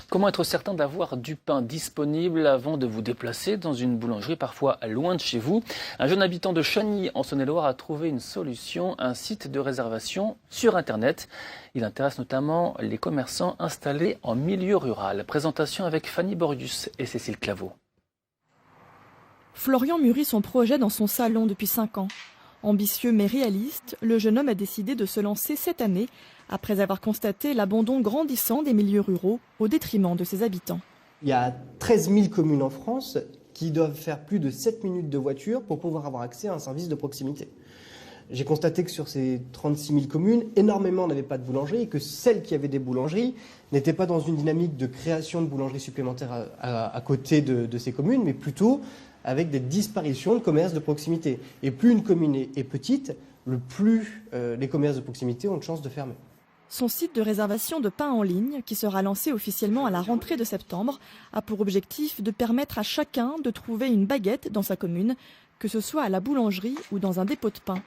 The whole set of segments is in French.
Comment être certain d'avoir du pain disponible avant de vous déplacer dans une boulangerie parfois loin de chez vous? Un jeune habitant de Chagny en Saône-et-Loire a trouvé une solution, un site de réservation sur Internet. Il intéresse notamment les commerçants installés en milieu rural. Présentation avec Fanny Borius et Cécile Claveau. Florian mûrit son projet dans son salon depuis 5 ans. Ambitieux mais réaliste, le jeune homme a décidé de se lancer cette année après avoir constaté l'abandon grandissant des milieux ruraux au détriment de ses habitants. Il y a 13 000 communes en France qui doivent faire plus de 7 minutes de voiture pour pouvoir avoir accès à un service de proximité. J'ai constaté que sur ces 36 000 communes, énormément n'avaient pas de boulangerie et que celles qui avaient des boulangeries n'étaient pas dans une dynamique de création de boulangeries supplémentaires à côté de ces communes, mais plutôt avec des disparitions de commerces de proximité. Et plus une commune est petite, le plus les commerces de proximité ont de chances de fermer. Son site de réservation de pain en ligne, qui sera lancé officiellement à la rentrée de septembre, a pour objectif de permettre à chacun de trouver une baguette dans sa commune, que ce soit à la boulangerie ou dans un dépôt de pain.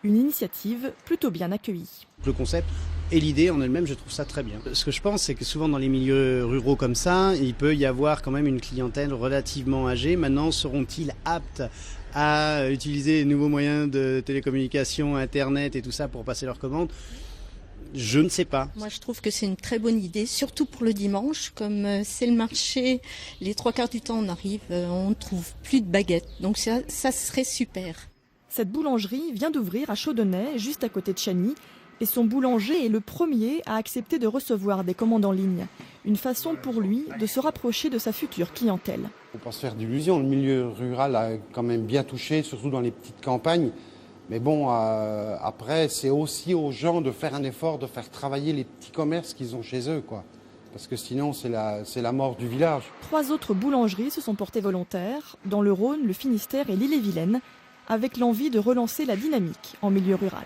Une initiative plutôt bien accueillie. Le concept et l'idée en elle-même, je trouve ça très bien. Ce que je pense, c'est que souvent dans les milieux ruraux comme ça, il peut y avoir quand même une clientèle relativement âgée. Maintenant, seront-ils aptes à utiliser les nouveaux moyens de télécommunication, Internet et tout ça pour passer leurs commandes ? Je ne sais pas. Moi, je trouve que c'est une très bonne idée, surtout pour le dimanche. Comme c'est le marché, les 3/4 du temps, on arrive, on ne trouve plus de baguettes. Donc ça serait super. Cette boulangerie vient d'ouvrir à Chaudenay, juste à côté de Chagny. Et son boulanger est le premier à accepter de recevoir des commandes en ligne. Une façon pour lui de se rapprocher de sa future clientèle. Il ne faut pas se faire d'illusions. Le milieu rural a quand même bien touché, surtout dans les petites campagnes. Mais bon, après, c'est aussi aux gens de faire un effort, de faire travailler les petits commerces qu'ils ont chez eux, quoi. Parce que sinon, c'est la mort du village. 3 autres boulangeries se sont portées volontaires, dans le Rhône, le Finistère et l'Ille-et-Vilaine, avec l'envie de relancer la dynamique en milieu rural.